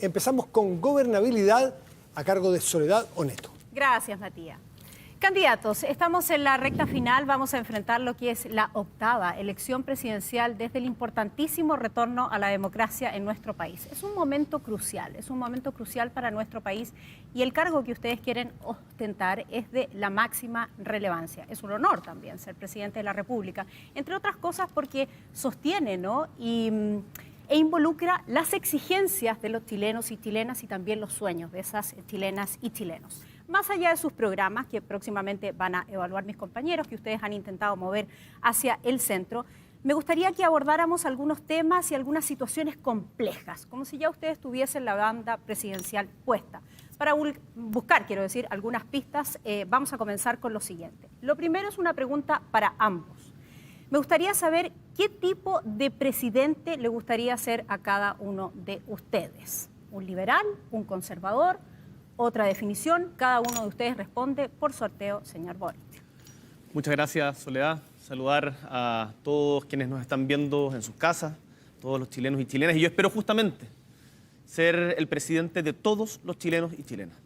Empezamos con gobernabilidad a cargo de Soledad Oneto. Gracias, Matías. Candidatos, estamos en la recta final, vamos a enfrentar lo que es la 8ª elección presidencial desde el importantísimo retorno a la democracia en nuestro país. Es un momento crucial para nuestro país y el cargo que ustedes quieren ostentar es de la máxima relevancia. Es un honor también ser presidente de la República, entre otras cosas porque sostiene, ¿no? E involucra las exigencias de los chilenos y chilenas y también los sueños de esas chilenas y chilenos. Más allá de sus programas, que próximamente van a evaluar mis compañeros, que ustedes han intentado mover hacia el centro, me gustaría que abordáramos algunos temas y algunas situaciones complejas, como si ya ustedes tuviesen la banda presidencial puesta. Para buscar, quiero decir, algunas pistas, vamos a comenzar con lo siguiente. Lo primero es una pregunta para ambos. Me gustaría saber qué tipo de presidente le gustaría ser a cada uno de ustedes. ¿Un liberal? ¿Un conservador? Otra definición, cada uno de ustedes responde por sorteo, señor Boric. Muchas gracias, Soledad. Saludar a todos quienes nos están viendo en sus casas, todos los chilenos y chilenas. Y yo espero justamente ser el presidente de todos los chilenos y chilenas.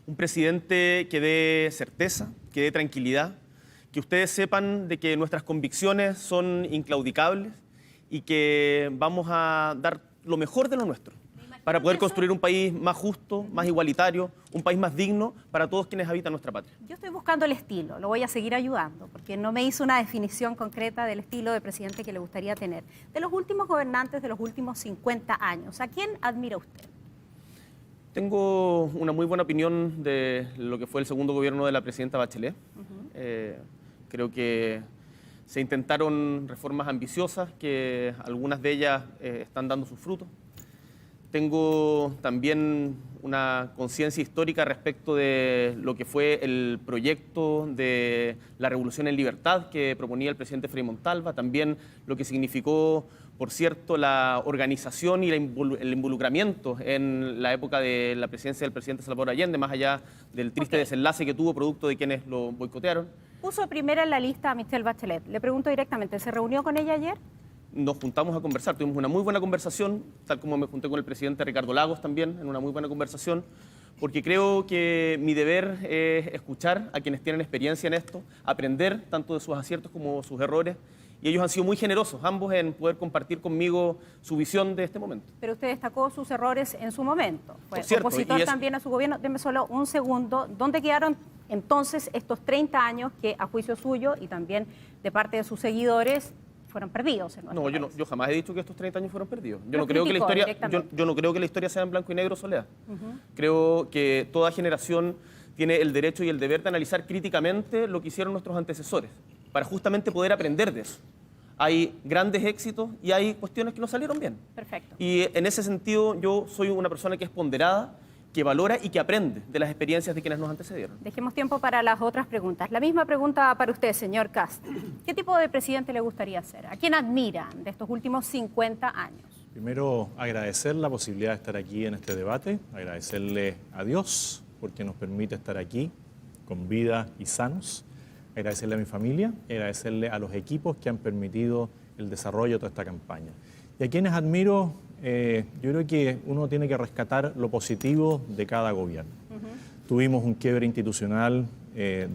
Un presidente que dé certeza, que dé tranquilidad, que ustedes sepan de que nuestras convicciones son inclaudicables y que vamos a dar lo mejor de lo nuestro para poder construir un país más justo, más igualitario, un país más digno para todos quienes habitan nuestra patria. Yo estoy buscando el estilo, lo voy a seguir ayudando, porque no me hizo una definición concreta del estilo de presidente que le gustaría tener. De los últimos gobernantes de los últimos 50 años, ¿a quién admira usted? Tengo una muy buena opinión de lo que fue el segundo gobierno de la presidenta Bachelet. Creo que se intentaron reformas ambiciosas, que algunas de ellas están dando sus frutos. Tengo también una conciencia histórica respecto de lo que fue el proyecto de la Revolución en Libertad que proponía el presidente Frei Montalva, también lo que significó, por cierto, la organización y el involucramiento en la época de la presidencia del presidente Salvador Allende, más allá del triste desenlace que tuvo producto de quienes lo boicotearon. Puso primera en la lista a Michelle Bachelet. Le pregunto directamente, ¿se reunió con ella ayer? Nos juntamos a conversar, tuvimos una muy buena conversación, tal como me junté con el presidente Ricardo Lagos también, en una muy buena conversación, porque creo que mi deber es escuchar a quienes tienen experiencia en esto, aprender tanto de sus aciertos como sus errores, y ellos han sido muy generosos, ambos, en poder compartir conmigo su visión de este momento. Pero usted destacó sus errores en su momento. Fue cierto, opositor también a su gobierno. Deme solo un segundo. ¿Dónde quedaron entonces estos 30 años que, a juicio suyo y también de parte de sus seguidores, fueron perdidos en nuestro país? Yo jamás he dicho que estos 30 años fueron perdidos. Yo no creo que la historia sea en blanco y negro, Soledad. Creo que toda generación tiene el derecho y el deber de analizar críticamente lo que hicieron nuestros antecesores, para justamente poder aprender de eso. Hay grandes éxitos y hay cuestiones que no salieron bien. Perfecto. Y en ese sentido yo soy una persona que es ponderada, que valora y que aprende de las experiencias de quienes nos antecedieron. Dejemos tiempo para las otras preguntas. La misma pregunta para usted, señor Kast. ¿Qué tipo de presidente le gustaría ser? ¿A quién admira de estos últimos 50 años? Primero, agradecer la posibilidad de estar aquí en este debate, agradecerle a Dios porque nos permite estar aquí con vida y sanos, agradecerle a mi familia, agradecerle a los equipos que han permitido el desarrollo de toda esta campaña. Y a quienes admiro, yo creo que uno tiene que rescatar lo positivo de cada gobierno. Tuvimos un quiebre institucional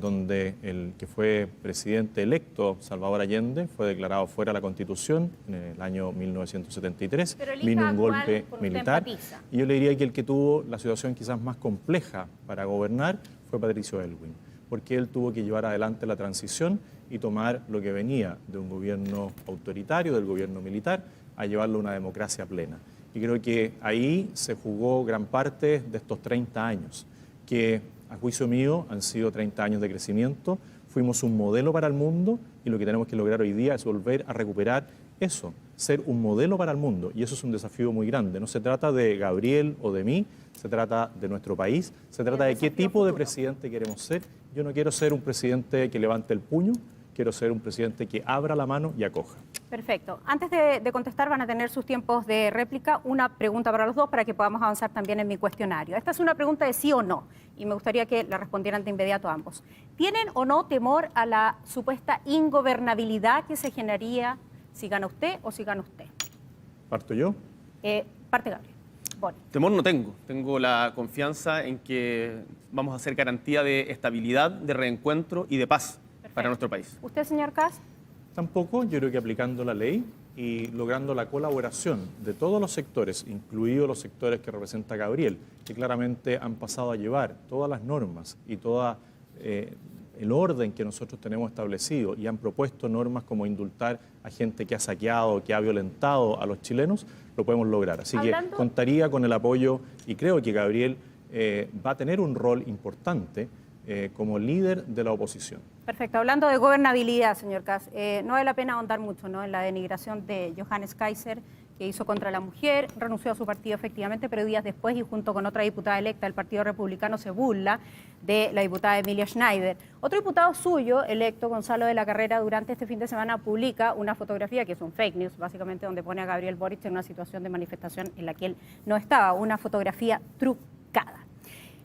donde el que fue presidente electo, Salvador Allende, fue declarado fuera de la Constitución en el año 1973. Vino un golpe militar. Y yo le diría que el que tuvo la situación quizás más compleja para gobernar fue Patricio Aylwin, porque él tuvo que llevar adelante la transición y tomar lo que venía de un gobierno autoritario, del gobierno militar, a llevarlo a una democracia plena. Y creo que ahí se jugó gran parte de estos 30 años, que a juicio mío han sido 30 años de crecimiento, fuimos un modelo para el mundo y lo que tenemos que lograr hoy día es volver a recuperar eso, ser un modelo para el mundo, y eso es un desafío muy grande. No se trata de Gabriel o de mí, se trata de nuestro país, se trata de qué tipo de presidente queremos ser. Yo no quiero ser un presidente que levante el puño, quiero ser un presidente que abra la mano y acoja. Perfecto. Antes de contestar, van a tener sus tiempos de réplica. Una pregunta para los dos para que podamos avanzar también en mi cuestionario. Esta es una pregunta de sí o no y me gustaría que la respondieran de inmediato ambos. ¿Tienen o no temor a la supuesta ingobernabilidad que se generaría si gana usted o si gana usted? ¿Parto yo? Parte Gabriel. Boric. Temor no tengo. Tengo la confianza en que vamos a hacer garantía de estabilidad, de reencuentro y de paz para nuestro país. ¿Usted, señor Kast? Tampoco, yo creo que aplicando la ley y logrando la colaboración de todos los sectores, incluidos los sectores que representa Gabriel, que claramente han pasado a llevar todas las normas y todo el orden que nosotros tenemos establecido y han propuesto normas como indultar a gente que ha saqueado, que ha violentado a los chilenos, lo podemos lograr. Así que contaría con el apoyo y creo que Gabriel va a tener un rol importante como líder de la oposición. Perfecto. Hablando de gobernabilidad, señor Kast, no vale la pena ahondar mucho, ¿no?, en la denigración de Johannes Kaiser, que hizo contra la mujer, renunció a su partido efectivamente, pero días después y junto con otra diputada electa del Partido Republicano se burla de la diputada Emilia Schneider. Otro diputado suyo, electo, Gonzalo de la Carrera, durante este fin de semana publica una fotografía que es un fake news, básicamente donde pone a Gabriel Boric en una situación de manifestación en la que él no estaba, una fotografía trucada.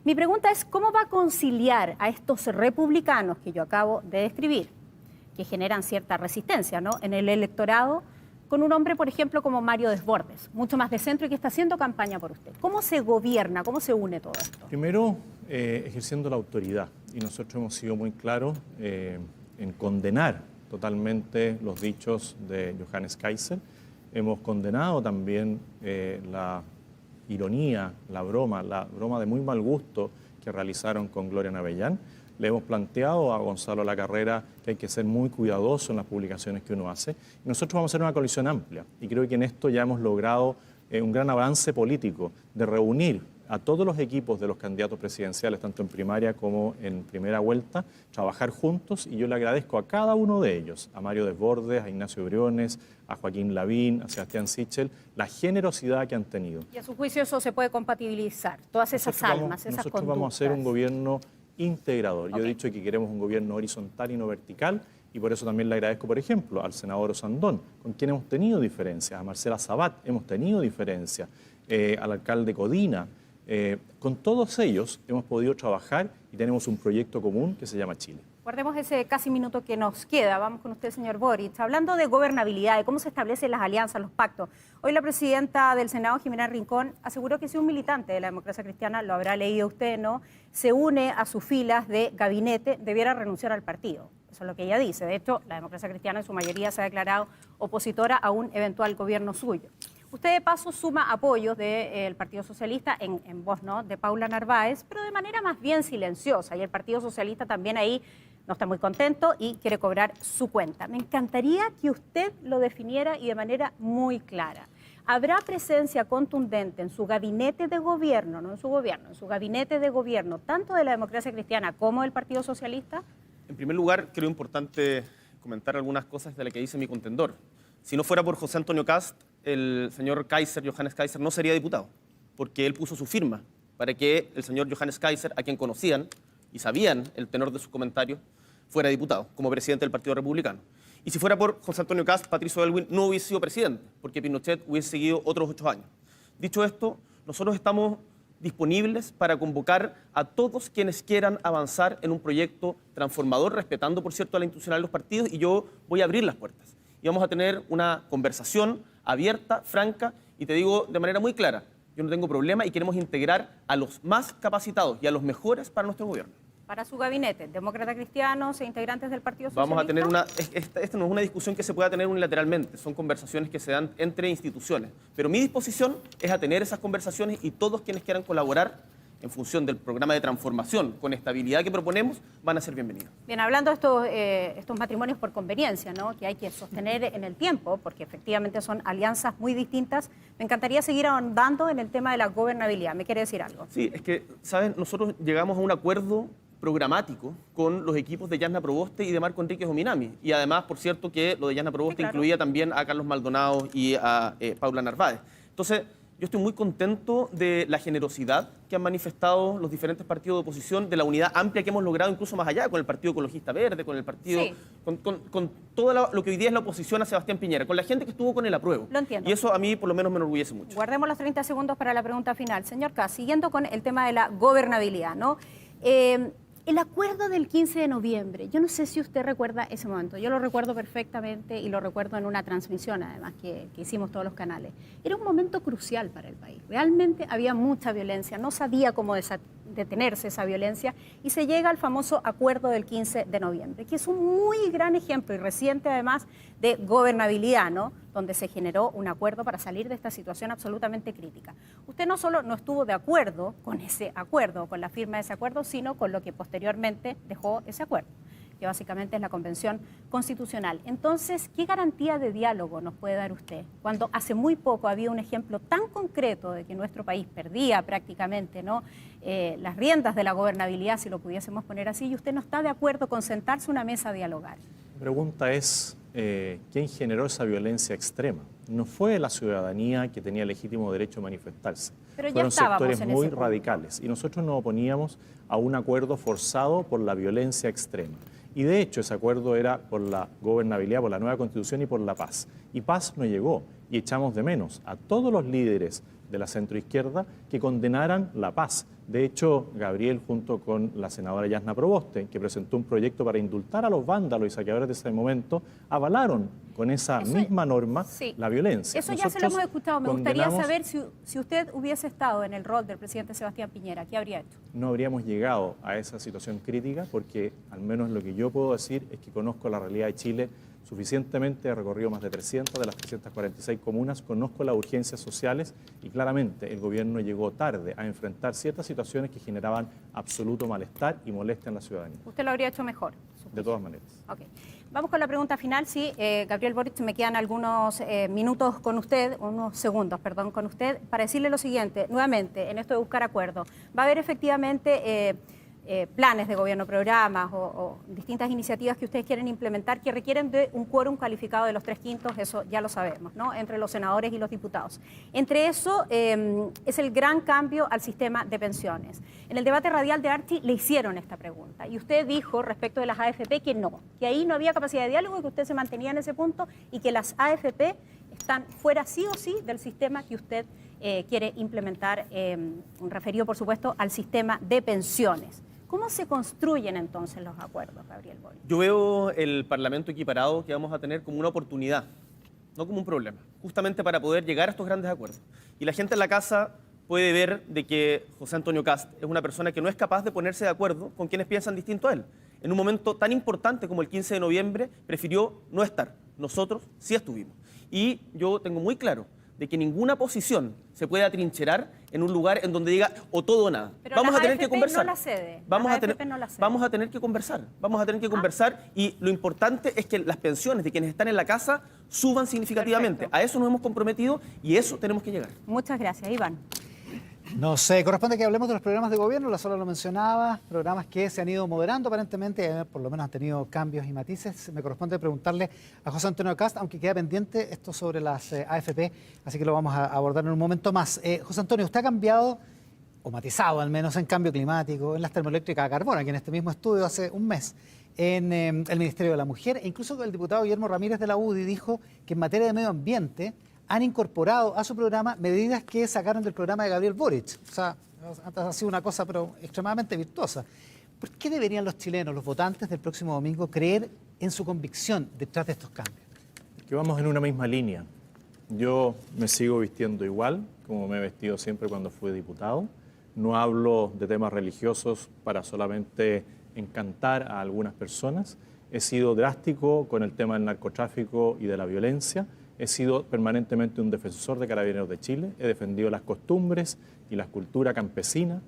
Mi pregunta es, ¿cómo va a conciliar a estos republicanos que yo acabo de describir, que generan cierta resistencia, ¿no?, en el electorado, con un hombre, por ejemplo, como Mario Desbordes, mucho más de centro y que está haciendo campaña por usted? ¿Cómo se gobierna? ¿Cómo se une todo esto? Primero, ejerciendo la autoridad. Y nosotros hemos sido muy claros en condenar totalmente los dichos de Johannes Kaiser. Hemos condenado también la ironía, la broma de muy mal gusto que realizaron con Gloria Navellán. Le hemos planteado a Gonzalo La Carrera que hay que ser muy cuidadoso en las publicaciones que uno hace. Y nosotros vamos a hacer una coalición amplia y creo que en esto ya hemos logrado un gran avance político de reunir a todos los equipos de los candidatos presidenciales, tanto en primaria como en primera vuelta, trabajar juntos, y yo le agradezco a cada uno de ellos, a Mario Desbordes, a Ignacio Briones, a Joaquín Lavín, a Sebastián Sichel, la generosidad que han tenido. Y a su juicio eso se puede compatibilizar, todas esas almas, esas nosotros conductas. vamos a hacer un gobierno integrador. Yo he dicho que queremos un gobierno horizontal y no vertical, y por eso también le agradezco, por ejemplo, al senador Osandón, con quien hemos tenido diferencias, a Marcela Sabat hemos tenido diferencias, al alcalde Codina. Con todos ellos hemos podido trabajar y tenemos un proyecto común que se llama Chile. Guardemos ese casi minuto que nos queda. Vamos con usted, señor Boric. Hablando de gobernabilidad, de cómo se establecen las alianzas, los pactos. Hoy la presidenta del Senado, Jimena Rincón, aseguró que si un militante de la democracia cristiana, lo habrá leído usted, ¿no?, se une a sus filas de gabinete, debiera renunciar al partido. Eso es lo que ella dice. De hecho, la democracia cristiana en su mayoría se ha declarado opositora a un eventual gobierno suyo. Usted de paso suma apoyos del Partido Socialista en voz, ¿no?, de Paula Narváez, pero de manera más bien silenciosa. Y el Partido Socialista también ahí no está muy contento y quiere cobrar su cuenta. Me encantaría que usted lo definiera y de manera muy clara. ¿Habrá presencia contundente en su gabinete de gobierno, no en su gobierno, en su gabinete de gobierno, tanto de la democracia cristiana como del Partido Socialista? En primer lugar, creo importante comentar algunas cosas de las que dice mi contendor. Si no fuera por José Antonio Kast, el señor Kaiser, Johannes Kaiser, no sería diputado, porque él puso su firma para que el señor Johannes Kaiser, a quien conocían y sabían el tenor de sus comentarios, fuera diputado, como presidente del Partido Republicano. Y si fuera por José Antonio Kast, Patricio Aylwin no hubiese sido presidente, porque Pinochet hubiese seguido otros 8 años. Dicho esto, nosotros estamos disponibles para convocar a todos quienes quieran avanzar en un proyecto transformador, respetando, por cierto, a la institucionalidad de los partidos, y yo voy a abrir las puertas. Y vamos a tener una conversación abierta, franca, y te digo de manera muy clara, yo no tengo problema y queremos integrar a los más capacitados y a los mejores para nuestro gobierno. Para su gabinete, demócratas cristianos e integrantes del Partido Socialista. Vamos a tener esta no es una discusión que se pueda tener unilateralmente, son conversaciones que se dan entre instituciones. Pero mi disposición es a tener esas conversaciones y todos quienes quieran colaborar en función del programa de transformación con estabilidad que proponemos, van a ser bienvenidos. Bien, hablando de estos matrimonios por conveniencia, ¿no?, que hay que sostener en el tiempo, porque efectivamente son alianzas muy distintas, me encantaría seguir ahondando en el tema de la gobernabilidad. ¿Me quiere decir algo? Sí, es que, ¿saben? Nosotros llegamos a un acuerdo programático con los equipos de Yasna Proboste y de Marco Enríquez Ominami. Y además, por cierto, que lo de Yasna Proboste sí, claro, incluía también a Carlos Maldonado y a Paula Narváez. Entonces, yo estoy muy contento de la generosidad que han manifestado los diferentes partidos de oposición, de la unidad amplia que hemos logrado incluso más allá, con el Partido Ecologista Verde, con el partido, sí, con todo lo que hoy día es la oposición a Sebastián Piñera, con la gente que estuvo con el apruebo. Lo entiendo. Y eso a mí por lo menos me enorgullece mucho. Guardemos los 30 segundos para la pregunta final. Señor Kast, siguiendo con el tema de la gobernabilidad, ¿no? El acuerdo del 15 de noviembre, yo no sé si usted recuerda ese momento, yo lo recuerdo perfectamente y lo recuerdo en una transmisión además que hicimos todos los canales. Era un momento crucial para el país, realmente había mucha violencia, no sabía cómo detenerse esa violencia y se llega al famoso acuerdo del 15 de noviembre, que es un muy gran ejemplo y reciente además de gobernabilidad, ¿no? Donde se generó un acuerdo para salir de esta situación absolutamente crítica. Usted no solo no estuvo de acuerdo con ese acuerdo, con la firma de ese acuerdo, sino con lo que posteriormente dejó ese acuerdo, que básicamente es la Convención Constitucional. Entonces, ¿qué garantía de diálogo nos puede dar usted cuando hace muy poco había un ejemplo tan concreto de que nuestro país perdía prácticamente, ¿no?, las riendas de la gobernabilidad, si lo pudiésemos poner así, y usted no está de acuerdo con sentarse a una mesa a dialogar? La pregunta es, ¿quién generó esa violencia extrema? No fue la ciudadanía que tenía legítimo derecho a manifestarse. Pero ya fueron estábamos sectores en muy ese punto, radicales y nosotros nos oponíamos a un acuerdo forzado por la violencia extrema. Y de hecho ese acuerdo era por la gobernabilidad, por la nueva Constitución y por la paz. Y paz no llegó y echamos de menos a todos los líderes de la centroizquierda que condenaran la paz. De hecho, Gabriel, junto con la senadora Yasna Proboste, que presentó un proyecto para indultar a los vándalos y saqueadores de ese momento, avalaron con esa misma norma la violencia. Eso ya se lo hemos escuchado. Me gustaría saber si usted hubiese estado en el rol del presidente Sebastián Piñera, ¿qué habría hecho? No habríamos llegado a esa situación crítica porque, al menos lo que yo puedo decir, es que conozco la realidad de Chile suficientemente, he recorrido más de 300 de las 346 comunas, conozco las urgencias sociales y claramente el gobierno llegó tarde a enfrentar ciertas situaciones que generaban absoluto malestar y molestia en la ciudadanía. ¿Usted lo habría hecho mejor? De todas maneras. Ok. Vamos con la pregunta final. Sí, Gabriel Boric, me quedan algunos minutos con usted, unos segundos, perdón, con usted, para decirle lo siguiente, nuevamente, en esto de buscar acuerdos. Va a haber efectivamente planes de gobierno, programas o distintas iniciativas que ustedes quieren implementar que requieren de un quórum calificado de los 3/5, eso ya lo sabemos, ¿no?, entre los senadores y los diputados. Entre eso es el gran cambio al sistema de pensiones. En el debate radial de Archie le hicieron esta pregunta y usted dijo respecto de las AFP que no, que ahí no había capacidad de diálogo y que usted se mantenía en ese punto y que las AFP están fuera sí o sí del sistema que usted quiere implementar, referido por supuesto al sistema de pensiones. ¿Cómo se construyen entonces los acuerdos, Gabriel Boric? Yo veo el Parlamento equiparado que vamos a tener como una oportunidad, no como un problema, justamente para poder llegar a estos grandes acuerdos. Y la gente en la casa puede ver de que José Antonio Kast es una persona que no es capaz de ponerse de acuerdo con quienes piensan distinto a él. En un momento tan importante como el 15 de noviembre, prefirió no estar. Nosotros sí estuvimos. Y yo tengo muy claro de que ninguna posición se puede atrincherar en un lugar en donde diga o todo o nada. Pero vamos a tener AFP que conversar. no la cede. Vamos a tener que conversar y lo importante es que las pensiones de quienes están en la casa suban significativamente. Perfecto. A eso nos hemos comprometido y eso tenemos que llegar. Muchas gracias, Iván. Nos corresponde que hablemos de los programas de gobierno, la Sola lo mencionaba, programas que se han ido moderando aparentemente, por lo menos han tenido cambios y matices. Me corresponde preguntarle a José Antonio Kast, aunque queda pendiente esto sobre las AFP, así que lo vamos a abordar en un momento más. José Antonio, usted ha cambiado, o matizado al menos, en cambio climático, en las termoeléctricas a carbón, aquí en este mismo estudio hace un mes, en el Ministerio de la Mujer, e incluso el diputado Guillermo Ramírez de la UDI dijo que en materia de medio ambiente han incorporado a su programa medidas que sacaron del programa de Gabriel Boric. O sea, ha sido una cosa pero extremadamente virtuosa. ¿Por qué deberían los chilenos, los votantes del próximo domingo, creer en su convicción detrás de estos cambios? Que vamos en una misma línea. Yo me sigo vistiendo igual, como me he vestido siempre cuando fui diputado. No hablo de temas religiosos para solamente encantar a algunas personas. He sido drástico con el tema del narcotráfico y de la violencia. He sido permanentemente un defensor de Carabineros de Chile, he defendido las costumbres y la cultura campesina,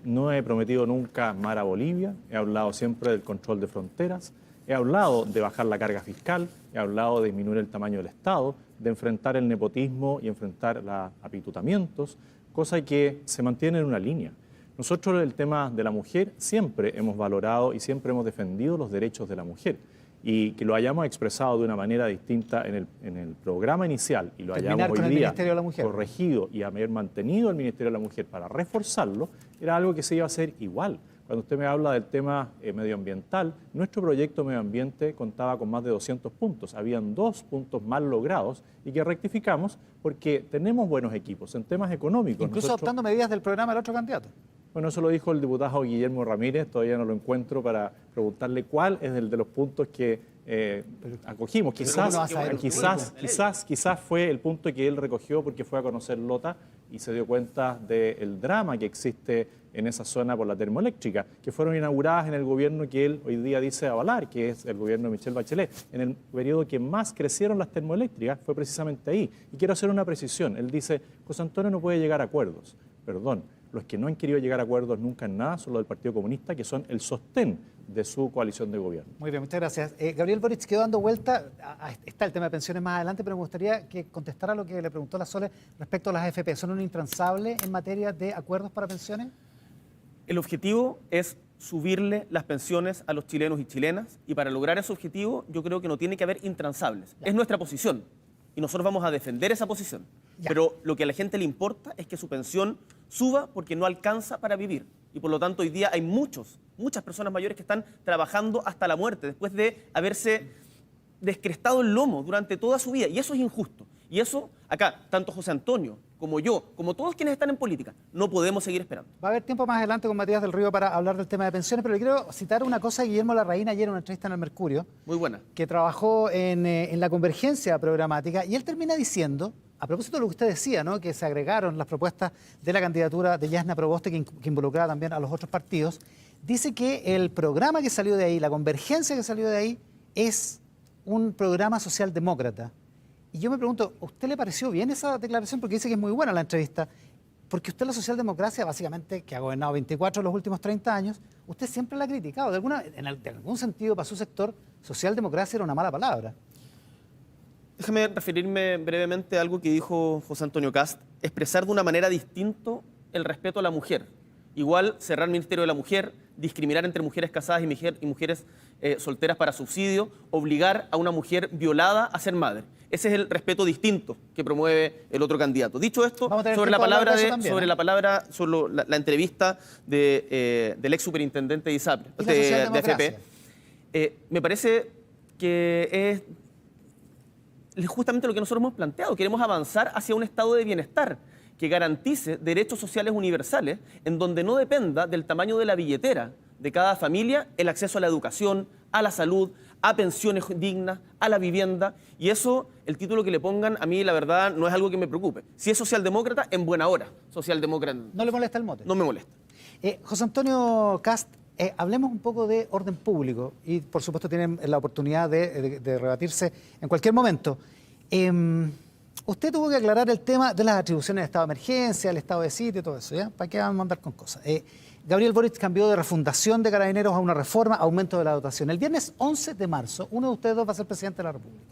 no he prometido nunca mar a Bolivia, he hablado siempre del control de fronteras, he hablado de bajar la carga fiscal, he hablado de disminuir el tamaño del Estado, de enfrentar el nepotismo y enfrentar los apitutamientos, cosa que se mantiene en una línea. Nosotros el tema de la mujer siempre hemos valorado y siempre hemos defendido los derechos de la mujer. Y que lo hayamos expresado de una manera distinta en el programa inicial y lo hayamos hoy día corregido y haber mantenido el Ministerio de la Mujer para reforzarlo, era algo que se iba a hacer igual. Cuando usted me habla del tema medioambiental, nuestro proyecto medio ambiente contaba con más de 200 puntos. Habían 2 puntos mal logrados y que rectificamos porque tenemos buenos equipos en temas económicos. Incluso adoptando medidas del programa del otro candidato. Bueno, eso lo dijo el diputado Guillermo Ramírez, todavía no lo encuentro para preguntarle cuál es el de los puntos que acogimos. Quizás fue el punto que él recogió porque fue a conocer Lota y se dio cuenta del drama que existe en esa zona por la termoeléctrica, que fueron inauguradas en el gobierno que él hoy día dice avalar, que es el gobierno de Michelle Bachelet. En el periodo que más crecieron las termoeléctricas fue precisamente ahí. Y quiero hacer una precisión. Él dice, José Antonio no puede llegar a acuerdos. Perdón, los que no han querido llegar a acuerdos nunca en nada son los del Partido Comunista, que son el sostén de su coalición de gobierno. Muy bien, muchas gracias. Gabriel Boric quedó dando vuelta, está el tema de pensiones más adelante, pero me gustaría que contestara lo que le preguntó la Sole respecto a las AFP. ¿Son un intransable en materia de acuerdos para pensiones? El objetivo es subirle las pensiones a los chilenos y chilenas, y para lograr ese objetivo yo creo que no tiene que haber intransables. Es nuestra posición y nosotros vamos a defender esa posición. Pero lo que a la gente le importa es que su pensión suba porque no alcanza para vivir. Y por lo tanto hoy día hay muchas personas mayores que están trabajando hasta la muerte después de haberse descrestado el lomo durante toda su vida. Y eso es injusto. Y eso, acá, tanto José Antonio como yo, como todos quienes están en política, no podemos seguir esperando. Va a haber tiempo más adelante con Matías del Río para hablar del tema de pensiones, pero le quiero citar una cosa de Guillermo Larraín ayer en una entrevista en el Mercurio. Muy buena. Que trabajó en la convergencia programática, y él termina diciendo, a propósito de lo que usted decía, ¿no?, que se agregaron las propuestas de la candidatura de Yasna Proboste, que involucraba también a los otros partidos, dice que el programa que salió de ahí, la convergencia que salió de ahí, es un programa socialdemócrata. Y yo me pregunto, ¿a usted le pareció bien esa declaración? Porque dice que es muy buena la entrevista. Porque usted la socialdemocracia, básicamente, que ha gobernado 24 de los últimos 30 años, usted siempre la ha criticado. De algún sentido, para su sector, socialdemocracia era una mala palabra. Déjame referirme brevemente a algo que dijo José Antonio Kast, expresar de una manera distinta el respeto a la mujer. Igual cerrar el Ministerio de la Mujer, discriminar entre mujeres casadas y mujeres solteras para subsidio, obligar a una mujer violada a ser madre. Ese es el respeto distinto que promueve el otro candidato. Dicho esto, sobre la entrevista del ex superintendente de ISAPRE, de AFP, me parece que es justamente lo que nosotros hemos planteado. Queremos avanzar hacia un estado de bienestar que garantice derechos sociales universales en donde no dependa del tamaño de la billetera de cada familia el acceso a la educación, a la salud, a pensiones dignas, a la vivienda. Y eso, el título que le pongan, a mí la verdad no es algo que me preocupe. Si es socialdemócrata, en buena hora. Socialdemócrata. ¿No le molesta el mote? No me molesta. José Antonio Kast, hablemos un poco de orden público y por supuesto tienen la oportunidad de rebatirse en cualquier momento. Usted tuvo que aclarar el tema de las atribuciones de estado de emergencia, el estado de sitio y todo eso, ¿ya? ¿Para qué vamos a andar con cosas? Gabriel Boric cambió de refundación de Carabineros a una reforma, aumento de la dotación. El viernes 11 de marzo, uno de ustedes dos va a ser presidente de la República.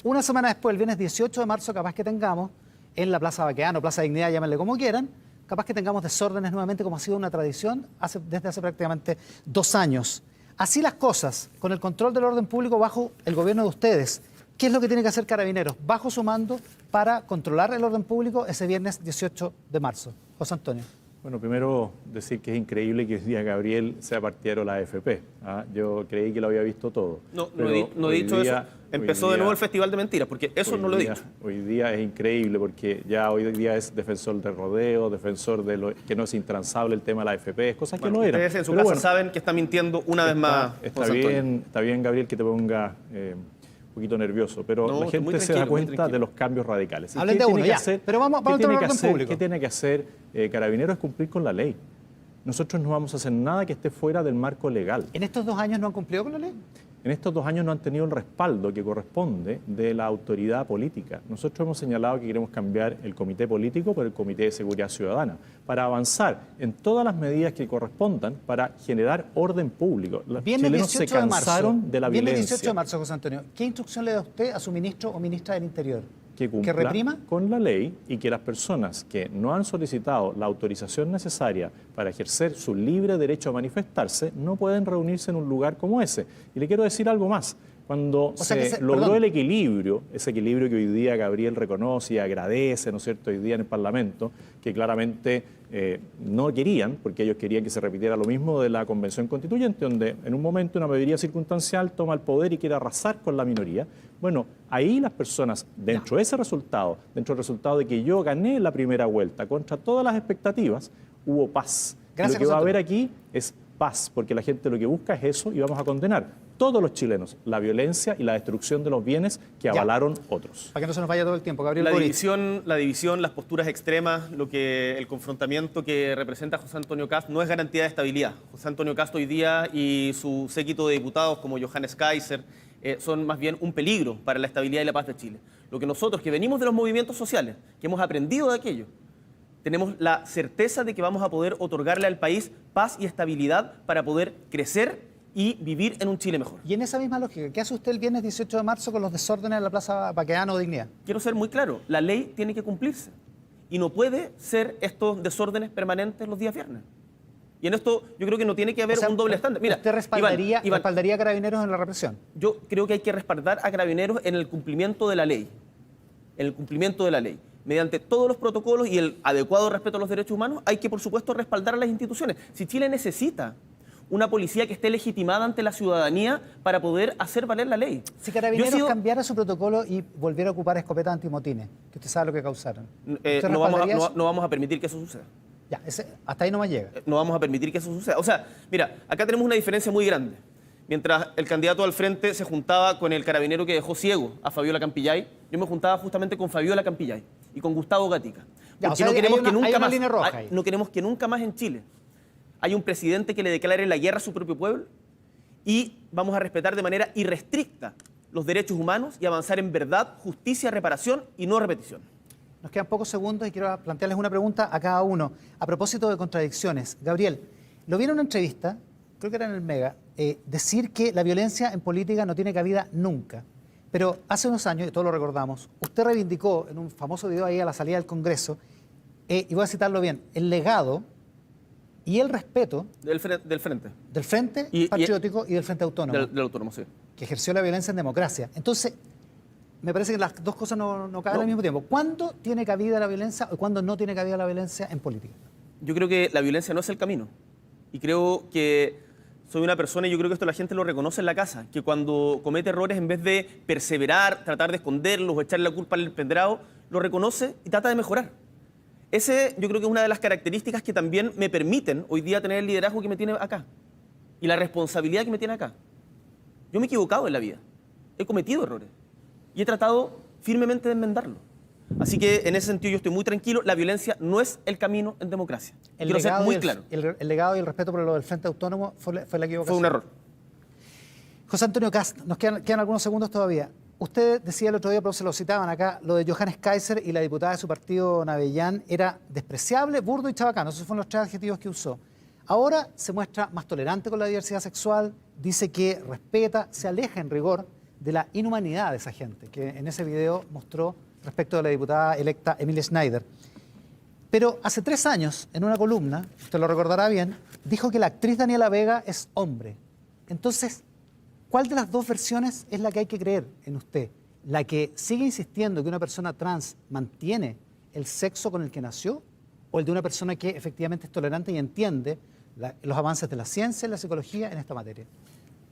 Una semana después, el viernes 18 de marzo, capaz que tengamos, en la Plaza Baqueano, Plaza Dignidad, llámenle como quieran, capaz que tengamos desórdenes nuevamente, como ha sido una tradición desde hace prácticamente 2 años. Así las cosas, con el control del orden público bajo el gobierno de ustedes, ¿qué es lo que tiene que hacer Carabineros bajo su mando para controlar el orden público ese viernes 18 de marzo? José Antonio. Bueno, primero decir que es increíble que hoy día Gabriel sea partidario de la AFP. Yo creí que lo había visto todo. No he dicho eso. Empezó de nuevo el festival de mentiras, porque eso no lo he dicho. Hoy día es increíble porque ya hoy día es defensor del rodeo, defensor de que no es intransable el tema de la AFP, cosas que no eran. Ustedes en su casa saben que está mintiendo una vez más. Está bien, Gabriel, que te ponga un poquito nervioso, pero la gente se da cuenta de los cambios radicales. Hablen de uno, ya. Pero vamos a tener orden público. ¿Qué tiene que hacer Carabineros? Es cumplir con la ley. Nosotros no vamos a hacer nada que esté fuera del marco legal. ¿En estos 2 años no han cumplido con la ley? En estos 2 años no han tenido el respaldo que corresponde de la autoridad política. Nosotros hemos señalado que queremos cambiar el comité político por el Comité de Seguridad Ciudadana para avanzar en todas las medidas que correspondan para generar orden público. Los chilenos se cansaron de la violencia. Viene el 18 de marzo, José Antonio. ¿Qué instrucción le da usted a su ministro o ministra del Interior? Que cumpla reprima con la ley y que las personas que no han solicitado la autorización necesaria para ejercer su libre derecho a manifestarse no pueden reunirse en un lugar como ese. Y le quiero decir algo más. Cuando se logró el equilibrio, ese equilibrio que hoy día Gabriel reconoce y agradece, ¿no es cierto?, hoy día en el Parlamento, que claramente no querían, porque ellos querían que se repitiera lo mismo de la Convención Constituyente, donde en un momento una mayoría circunstancial toma el poder y quiere arrasar con la minoría. Bueno, ahí las personas, dentro de ese resultado, dentro del resultado de que yo gané la primera vuelta contra todas las expectativas, hubo paz. Gracias, Lo que va a José haber Antonio. aquí es paz, porque la gente lo que busca es eso y vamos a condenar todos los chilenos la violencia y la destrucción de los bienes que avalaron otros. Para que no se nos vaya todo el tiempo. Gabriel La Boric. división, las posturas extremas, el confrontamiento que representa José Antonio Kast no es garantía de estabilidad. José Antonio Kast hoy día y su séquito de diputados como Johannes Kaiser son más bien un peligro para la estabilidad y la paz de Chile. Lo que nosotros, que venimos de los movimientos sociales, que hemos aprendido de aquello, tenemos la certeza de que vamos a poder otorgarle al país paz y estabilidad para poder crecer y vivir en un Chile mejor. Y en esa misma lógica, ¿qué hace usted el viernes 18 de marzo con los desórdenes en la Plaza Baquedano o Dignidad? Quiero ser muy claro, la ley tiene que cumplirse y no puede ser estos desórdenes permanentes los días viernes. Y en esto yo creo que no tiene que haber O sea, un doble estándar. Mira, ¿usted respaldaría, Iván, respaldaría a Carabineros en la represión? yo creo que hay que respaldar a Carabineros en el cumplimiento de la ley. En el cumplimiento de la ley. Mediante todos los protocolos y el adecuado respeto a los derechos humanos, hay que, por supuesto, respaldar a las instituciones. Si Chile necesita una policía que esté legitimada ante la ciudadanía para poder hacer valer la ley. Si Carabineros cambiara su protocolo y volviera a ocupar escopetas antimotines, que usted sabe lo que causaron, ¿usted no respaldaría eso? vamos a permitir que eso suceda. Ya, hasta ahí no más llega. No vamos a permitir que eso suceda. O sea, mira, acá tenemos una diferencia muy grande. Mientras el candidato al frente se juntaba con el carabinero que dejó ciego a Fabiola Campillay, yo me juntaba justamente con Fabiola Campillay y con Gustavo Gatica. Ya, Porque o sea, no queremos hay que una nunca más, línea roja ahí. no queremos que nunca más en Chile haya un presidente que le declare la guerra a su propio pueblo, y vamos a respetar de manera irrestricta los derechos humanos y avanzar en verdad, justicia, reparación y no repetición. Nos quedan pocos segundos y quiero plantearles una pregunta a cada uno. A propósito de contradicciones, Gabriel, lo vi en una entrevista, creo que era en el Mega, decir que la violencia en política no tiene cabida nunca. Pero hace unos años, y todos lo recordamos, usted reivindicó en un famoso video ahí a la salida del Congreso, y voy a citarlo bien, el legado y el respeto Del frente. del Frente Y- Patriótico y del Frente Autónomo, Del autónomo, sí. que ejerció la violencia en democracia. Entonces, me parece que las dos cosas no caben al mismo tiempo. ¿Cuándo tiene cabida la violencia o cuándo no tiene cabida la violencia en política? Yo creo que la violencia no es el camino. Y creo que soy una persona, y yo creo que esto la gente lo reconoce en la casa, que cuando comete errores, en vez de perseverar, tratar de esconderlos o echarle la culpa al empedrado, lo reconoce y trata de mejorar. Ese yo creo que es una de las características que también me permiten hoy día tener el liderazgo que me tiene acá y la responsabilidad que me tiene acá. Yo me he equivocado en la vida, he cometido errores y he tratado firmemente de enmendarlo. Así que en ese sentido yo estoy muy tranquilo, la violencia no es el camino en democracia. Quiero ser muy claro. El legado y el respeto por lo del Frente Autónomo fue la equivocación. Fue un error. José Antonio Kast, nos quedan algunos segundos todavía. Usted decía el otro día, pero se lo citaban acá, lo de Johannes Kaiser y la diputada de su partido, Navellán, era despreciable, burdo y chabacano. Esos fueron los tres adjetivos que usó. Ahora se muestra más tolerante con la diversidad sexual, dice que respeta, se aleja en rigor de la inhumanidad de esa gente, que en ese video mostró respecto de la diputada electa Emilia Schneider. Pero hace 3 años, en una columna, usted lo recordará bien, dijo que la actriz Daniela Vega es hombre. Entonces, ¿cuál de las dos versiones es la que hay que creer en usted? ¿La que sigue insistiendo que una persona trans mantiene el sexo con el que nació? ¿O el de una persona que efectivamente es tolerante y entiende los avances de la ciencia y la psicología en esta materia?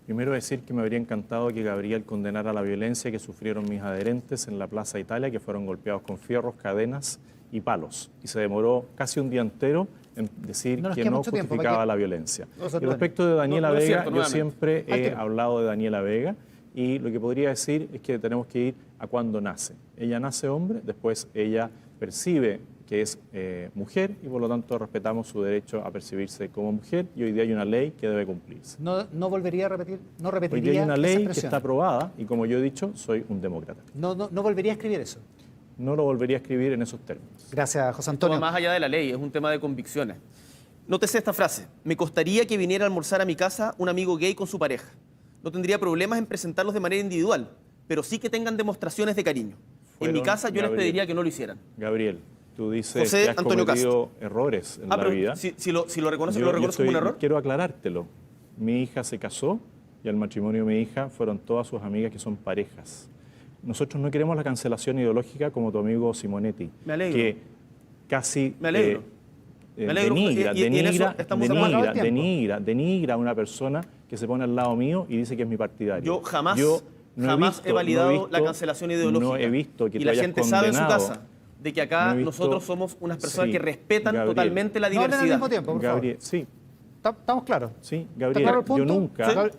Primero decir que me habría encantado que Gabriel condenara la violencia que sufrieron mis adherentes en la Plaza Italia, que fueron golpeados con fierros, cadenas y palos. Y se demoró casi un día entero en decir que no justificaba la violencia. Y respecto de Daniela Vega, yo siempre he hablado de Daniela Vega, y lo que podría decir es que tenemos que ir a cuando nace. Ella nace hombre, después ella percibe que es mujer y por lo tanto respetamos su derecho a percibirse como mujer, y hoy día hay una ley que debe cumplirse. No volvería a repetir, no repetiría. Hoy día hay una ley que está aprobada y, como yo he dicho, soy un demócrata. No volvería a escribir eso. No lo volvería a escribir en esos términos. Gracias, José Esto va Antonio. más allá de la ley, es un tema de convicciones. Nótese esta frase: me costaría que viniera a almorzar a mi casa un amigo gay con su pareja. No tendría problemas en presentarlos de manera individual, pero sí que tengan demostraciones de cariño. En mi casa yo les pediría que no lo hicieran. Gabriel, tú dices José que has Antonio cometido errores en la pero vida. Si lo reconoce, ¿lo reconoce como un error? Quiero aclarártelo. Mi hija se casó y al matrimonio de mi hija fueron todas sus amigas que son parejas. Nosotros no queremos la cancelación ideológica como tu amigo Simonetti. Me alegro. Que casi Me alegro. Me alegro, denigra a una persona que se pone al lado mío y dice que es mi partidario. Yo jamás he validado la cancelación ideológica. No he visto que y tú la hayas gente sabe en su condenado casa de que acá No he visto- nosotros somos unas personas Sí, que respetan Gabriel. totalmente la No hablen al diversidad. mismo tiempo, por Gabriel, sí, favor. ¿Estamos claros? sí, ¿Está Gabriel, claro el punto?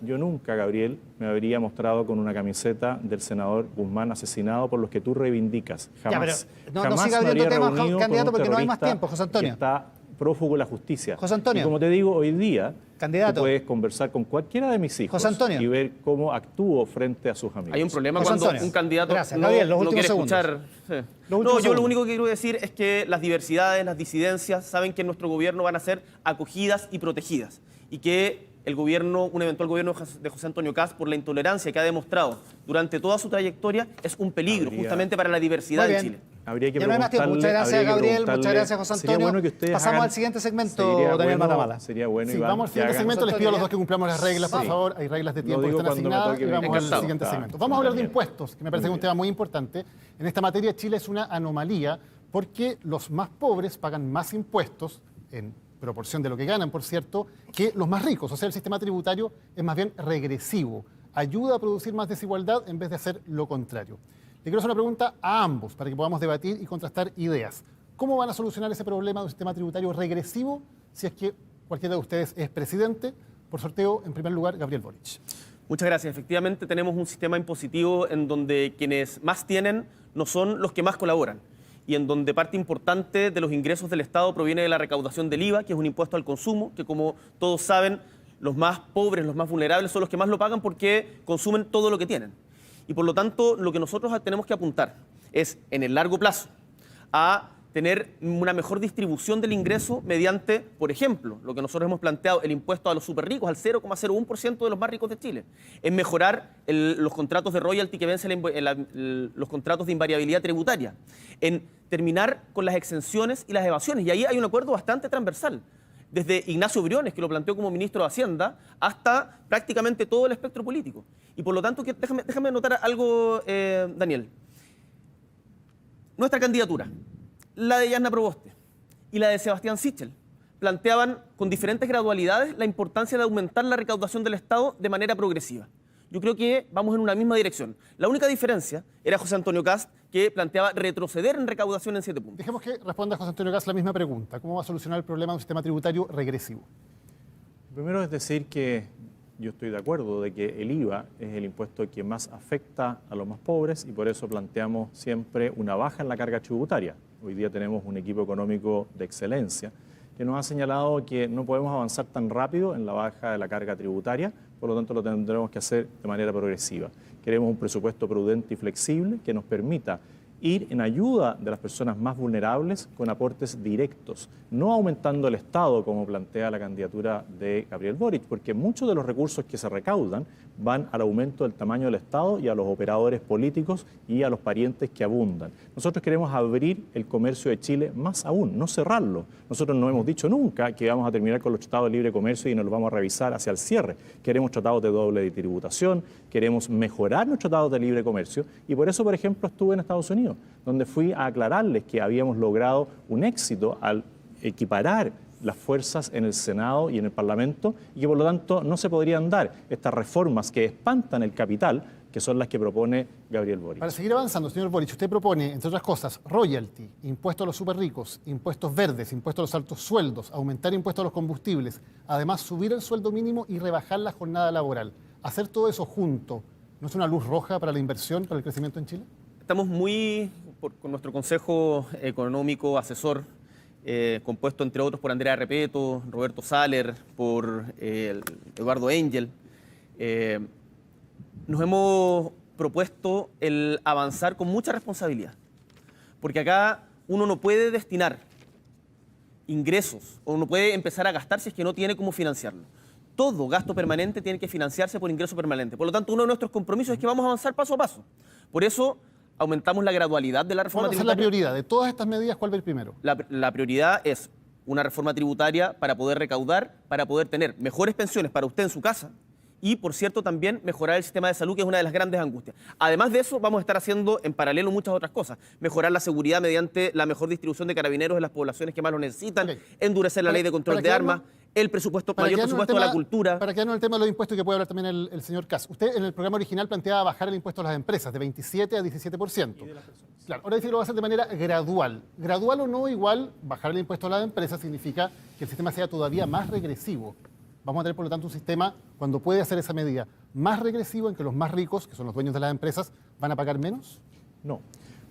yo nunca, Gabriel, me habría mostrado con una camiseta del senador Guzmán asesinado por los que tú reivindicas. Jamás. pero no Jamás siga me abriendo habría temas, reunido candidato, con un porque no hay más terrorista tiempo, José Antonio. que está prófugo de la justicia. José Antonio. Y como te digo, hoy día Candidato. tú puedes conversar con cualquiera de mis hijos José Antonio. y ver cómo actúo frente a sus amigos. Hay un problema José cuando Antonio. un candidato Gracias. no, Gabriel, los no últimos quiere segundos. escuchar. Sí. Los No, últimos yo lo segundos. único que quiero decir es que las diversidades, las disidencias, saben que en nuestro gobierno van a ser acogidas y protegidas. Y que el gobierno, un eventual gobierno de José Antonio Kast, por la intolerancia que ha demostrado durante toda su trayectoria, es un peligro justamente para la diversidad Muy de bien. Chile. Habría que Ya no hay más tiempo. Muchas preguntarle- gracias, habría que Gabriel. Muchas preguntarle- gracias, José sería Antonio. bueno que ustedes Pasamos hagan- al siguiente segmento, sería Daniel bueno- Matamala. Sería bueno, Sí, Iván, vamos al que siguiente hagan- segmento. Les pido a los dos que José cumplamos las reglas, por Sí. favor. Hay reglas de Lo tiempo que digo están cuando me asignadas toque y vamos al Encantado. siguiente Está, segmento. Vamos a hablar de Daniel. impuestos, que me parece que es un tema muy importante. En esta materia Chile es una anomalía porque los más pobres pagan más impuestos, en proporción de lo que ganan, por cierto, que los más ricos. O sea, el sistema tributario es más bien regresivo. Ayuda a producir más desigualdad en vez de hacer lo contrario. Le quiero hacer una pregunta a ambos para que podamos debatir y contrastar ideas. ¿Cómo van a solucionar ese problema de un sistema tributario regresivo si es que cualquiera de ustedes es presidente? Por sorteo, en primer lugar, Gabriel Boric. Muchas gracias. Efectivamente, tenemos un sistema impositivo en donde quienes más tienen no son los que más colaboran y en donde parte importante de los ingresos del Estado proviene de la recaudación del IVA, que es un impuesto al consumo, que como todos saben, los más pobres, los más vulnerables son los que más lo pagan porque consumen todo lo que tienen. Y por lo tanto, lo que nosotros tenemos que apuntar es, en el largo plazo, a tener una mejor distribución del ingreso mediante, por ejemplo, lo que nosotros hemos planteado, el impuesto a los superricos al 0,01% de los más ricos de Chile, en mejorar los contratos de royalty que vencen los contratos de invariabilidad tributaria, en terminar con las exenciones y las evasiones. Y ahí hay un acuerdo bastante transversal, desde Ignacio Briones, que lo planteó como ministro de Hacienda, hasta prácticamente todo el espectro político. Y por lo tanto, déjame anotar algo, Daniel. Nuestra candidatura, la de Yasna Proboste y la de Sebastián Sichel, planteaban con diferentes gradualidades la importancia de aumentar la recaudación del Estado de manera progresiva. Yo creo que vamos en una misma dirección. La única diferencia era José Antonio Kast, que planteaba retroceder en recaudación en 7 puntos. Dejemos que responda José Antonio Kast la misma pregunta. ¿Cómo va a solucionar el problema de un sistema tributario regresivo? Primero es decir que yo estoy de acuerdo de que el IVA es el impuesto que más afecta a los más pobres y por eso planteamos siempre una baja en la carga tributaria. Hoy día tenemos un equipo económico de excelencia que nos ha señalado que no podemos avanzar tan rápido en la baja de la carga tributaria, por lo tanto lo tendremos que hacer de manera progresiva. Queremos un presupuesto prudente y flexible que nos permita ir en ayuda de las personas más vulnerables con aportes directos, no aumentando el Estado como plantea la candidatura de Gabriel Boric, porque muchos de los recursos que se recaudan van al aumento del tamaño del Estado y a los operadores políticos y a los parientes que abundan. Nosotros queremos abrir el comercio de Chile más aún, no cerrarlo. Nosotros no hemos dicho nunca que vamos a terminar con los tratados de libre comercio y nos los vamos a revisar hacia el cierre. Queremos tratados de doble tributación, queremos mejorar los tratados de libre comercio y por eso, por ejemplo, estuve en Estados Unidos, donde fui a aclararles que habíamos logrado un éxito al equiparar las fuerzas en el Senado y en el Parlamento y que por lo tanto no se podrían dar estas reformas que espantan el capital, que son las que propone Gabriel Boric. Para seguir avanzando, señor Boric, usted propone, entre otras cosas, royalty, impuesto a los superricos, impuestos verdes, impuesto a los altos sueldos, aumentar impuestos a los combustibles, además subir el sueldo mínimo y rebajar la jornada laboral. Hacer todo eso junto, ¿no es una luz roja para la inversión, para el crecimiento en Chile? Estamos con nuestro Consejo Económico Asesor, compuesto entre otros por Andrea Repeto, Roberto Saller, por Eduardo Engel. Nos hemos propuesto el avanzar con mucha responsabilidad, porque acá uno no puede destinar ingresos o no puede empezar a gastar si es que no tiene cómo financiarlo. Todo gasto permanente tiene que financiarse por ingreso permanente. Por lo tanto, uno de nuestros compromisos es que vamos a avanzar paso a paso. Por eso aumentamos la gradualidad de la reforma ¿Cuál va a ser la tributaria. prioridad? De todas estas medidas, ¿cuál va a ir primero? La prioridad es una reforma tributaria para poder recaudar, para poder tener mejores pensiones para usted en su casa y, por cierto, también mejorar el sistema de salud, que es una de las grandes angustias. Además de eso, vamos a estar haciendo en paralelo muchas otras cosas. Mejorar la seguridad mediante la mejor distribución de carabineros en las poblaciones que más lo necesitan, Ok. endurecer la ley de control para de armas, el presupuesto, mayor presupuesto de la cultura. Para quedarnos en el tema de los impuestos, que puede hablar también el señor Kass. Usted en el programa original planteaba bajar el impuesto a las empresas de 27 a 17%. Y de las personas. Claro, ahora dice que lo va a hacer de manera gradual. Gradual o no, igual, bajar el impuesto a las empresas significa que el sistema sea todavía más regresivo. Vamos a tener, por lo tanto, un sistema, cuando puede hacer esa medida, más regresivo en que los más ricos, que son los dueños de las empresas, van a pagar menos. No.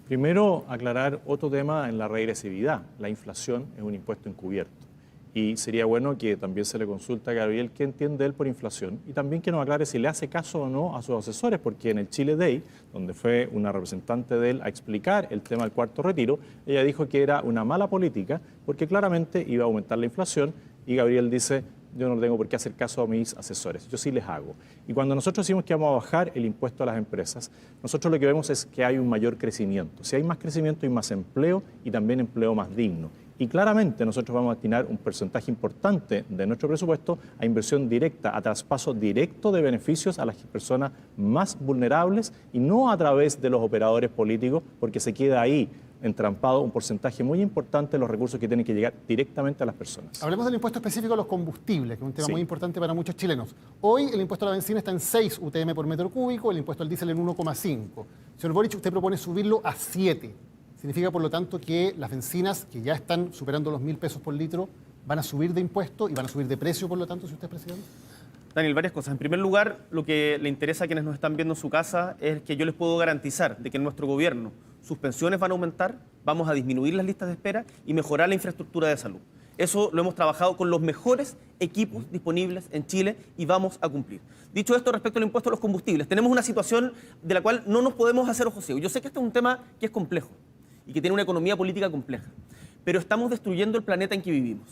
Primero, aclarar otro tema en la regresividad. La inflación es un impuesto encubierto. Y sería bueno que también se le consulte a Gabriel qué entiende él por inflación y también que nos aclare si le hace caso o no a sus asesores, porque en el Chile Day, donde fue una representante de él a explicar el tema del cuarto retiro, ella dijo que era una mala política porque claramente iba a aumentar la inflación y Gabriel dice, yo no tengo por qué hacer caso a mis asesores, yo sí les hago. Y cuando nosotros decimos que vamos a bajar el impuesto a las empresas, nosotros lo que vemos es que hay un mayor crecimiento. Si hay más crecimiento hay más empleo y también empleo más digno. Y claramente nosotros vamos a destinar un porcentaje importante de nuestro presupuesto a inversión directa, a traspaso directo de beneficios a las personas más vulnerables y no a través de los operadores políticos, porque se queda ahí entrampado un porcentaje muy importante de los recursos que tienen que llegar directamente a las personas. Hablemos del impuesto específico a los combustibles, que es un tema muy importante para muchos chilenos. Hoy el impuesto a la benzina está en 6 UTM por metro cúbico, el impuesto al diésel en 1,5. Señor Boric, usted propone subirlo a 7. Significa, por lo tanto, que las bencinas, que ya están superando los 1.000 pesos por litro, van a subir de impuesto y van a subir de precio, por lo tanto, si usted es presidente. Daniel, varias cosas. En primer lugar, lo que le interesa a quienes nos están viendo en su casa es que yo les puedo garantizar de que en nuestro gobierno sus pensiones van a aumentar, vamos a disminuir las listas de espera y mejorar la infraestructura de salud. Eso lo hemos trabajado con los mejores equipos disponibles en Chile y vamos a cumplir. Dicho esto, respecto al impuesto a los combustibles, tenemos una situación de la cual no nos podemos hacer ojos ciegos. Yo sé que este es un tema que es complejo y que tiene una economía política compleja, pero estamos destruyendo el planeta en que vivimos.